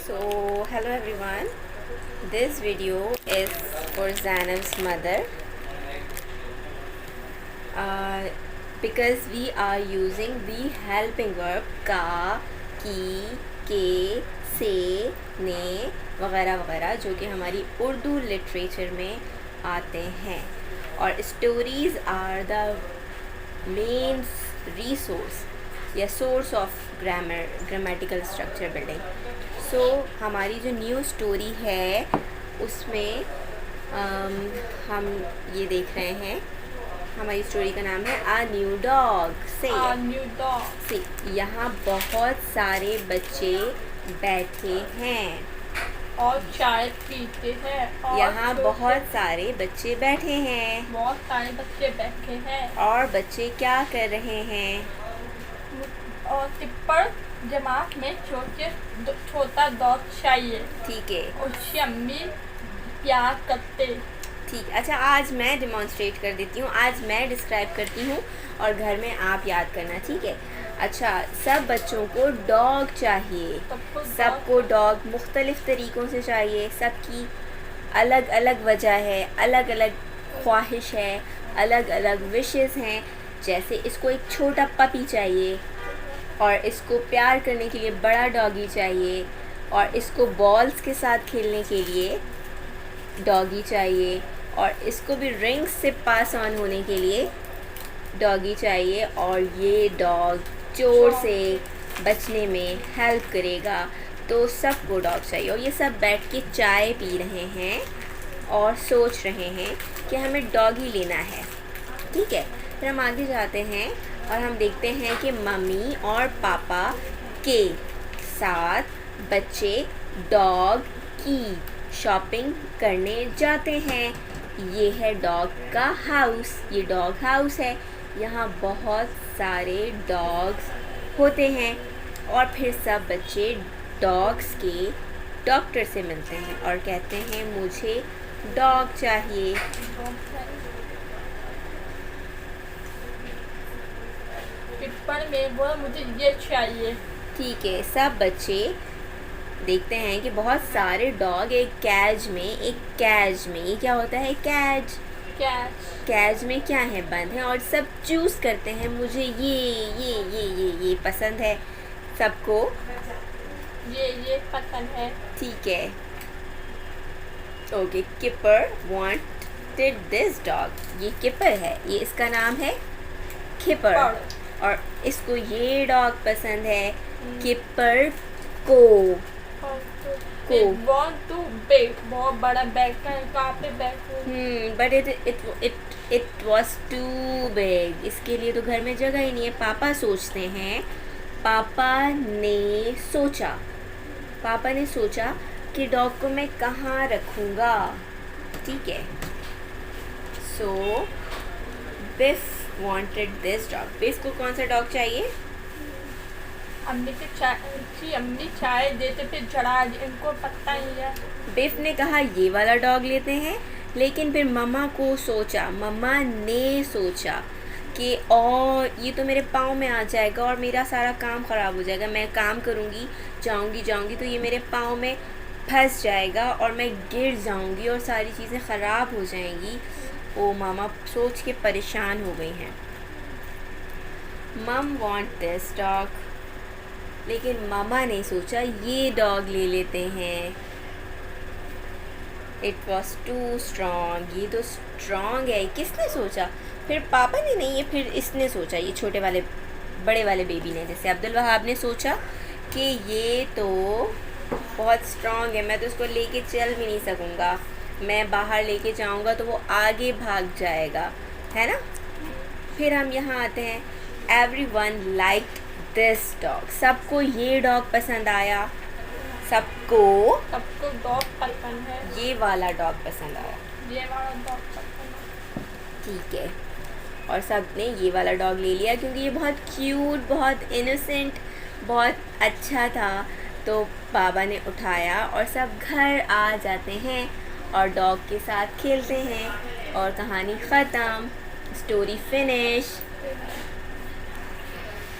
So, hello everyone. This video is for Zainab's mother uh, because we are using the helping verb का, की, के, से, ने वगैरह वगैरह जो कि हमारी उर्दू लिटरेचर में आते हैं और stories are the main resource या source of grammatical structure building. So हमारी जो न्यू स्टोरी है उसमें हम ये देख रहे हैं. हमारी स्टोरी का नाम है आ न्यू डॉग. से यहाँ बहुत सारे बच्चे बैठे हैं और चाय पीते हैं. यहाँ बहुत सारे बच्चे बैठे हैं. बहुत सारे बच्चे बैठे हैं और बच्चे क्या कर रहे हैं? और टिप्पर जमात में छोटा डॉग चाहिए. ठीक है, उसकी अम्मी प्यार करते. ठीक. अच्छा, आज मैं डिमॉन्स्ट्रेट कर देती हूँ, आज मैं डिस्क्राइब करती हूँ और घर में आप याद करना. ठीक है. अच्छा, सब बच्चों को डॉग चाहिए. सबको डॉग मुख्तलिफ़ तरीक़ों से चाहिए. सबकी अलग अलग वजह है, अलग अलग ख्वाहिश है, अलग अलग विशेस हैं. जैसे इसको एक छोटा पपी चाहिए और इसको प्यार करने के लिए बड़ा डॉगी चाहिए और इसको बॉल्स के साथ खेलने के लिए डॉगी चाहिए और इसको भी रिंग्स से पास ऑन होने के लिए डॉगी चाहिए और ये डॉग चोर से बचने में हेल्प करेगा. तो सबको डॉग चाहिए और ये सब बैठ के चाय पी रहे हैं और सोच रहे हैं कि हमें डॉगी लेना है. ठीक है. फिर हम आगे जाते हैं और हम देखते हैं कि मम्मी और पापा के साथ बच्चे डॉग की शॉपिंग करने जाते हैं. ये है डॉग का हाउस. ये डॉग हाउस है. यहाँ बहुत सारे डॉग्स होते हैं और फिर सब बच्चे डॉग्स के डॉक्टर से मिलते हैं और कहते हैं मुझे डॉग चाहिए. टिप्पर में बोला मुझे ये चाहिए. ठीक है. सब बच्चे देखते हैं कि बहुत सारे डॉग एक कैज में ये क्या होता है? कैज में क्या है? बंद है और सब चूज़ करते हैं मुझे ये पसंद है. सबको ये पसंद है. ठीक है. Okay. Keeper wanted this dog. ये किपर है, ये इसका नाम है किपर और इसको ये डॉग पसंद है. किपर को want to big बहुत बड़ा बैग कहाँ पे bag but it was too big. इसके लिए तो घर में जगह ही नहीं है. पापा सोचते हैं. पापा ने सोचा कि डॉग को मैं कहाँ रखूँगा. ठीक है. सो बिफ वांटेड दिस डॉग. बिफ को कौन सा डॉग चाहिए? अम्मी चाय देते फिर चढ़ा. इनको पता ही है. बिफ ने कहा ये वाला डॉग लेते हैं, लेकिन फिर मम्मा ने सोचा कि ये तो मेरे पाँव में आ जाएगा और मेरा सारा काम ख़राब हो जाएगा. मैं काम करूँगी, जाऊँगी तो ये मेरे पाँव में फंस जाएगा और मैं गिर जाऊँगी और सारी चीज़ें ख़राब हो जाएंगी. ओ मामा सोच के परेशान हो गई हैं. मम वांट दिस डॉग. लेकिन मामा ने सोचा ये डॉग ले लेते हैं. It was too strong. ये तो स्ट्रॉन्ग है. किसने सोचा? फिर पापा ने नहीं, ये फिर इसने सोचा. ये बड़े वाले बेबी ने, जैसे अब्दुल वहाब ने सोचा कि ये तो बहुत स्ट्रॉन्ग है, मैं तो उसको लेके चल भी नहीं सकूँगा. मैं बाहर लेके जाऊँगा तो वो आगे भाग जाएगा, है ना. फिर हम यहाँ आते हैं. Everyone liked this dog. सबको ये डॉग पसंद आया. सबको डॉग पसंद है. ये वाला डॉग पसंद आया. ये वाला डॉग पसंद है. ठीक है. और सब ने ये वाला डॉग ले लिया क्योंकि ये बहुत क्यूट, बहुत इनोसेंट, बहुत अच्छा था. तो बाबा ने उठाया और सब घर आ जाते हैं और डॉग के साथ खेलते हैं और कहानी ख़त्म. Story finish.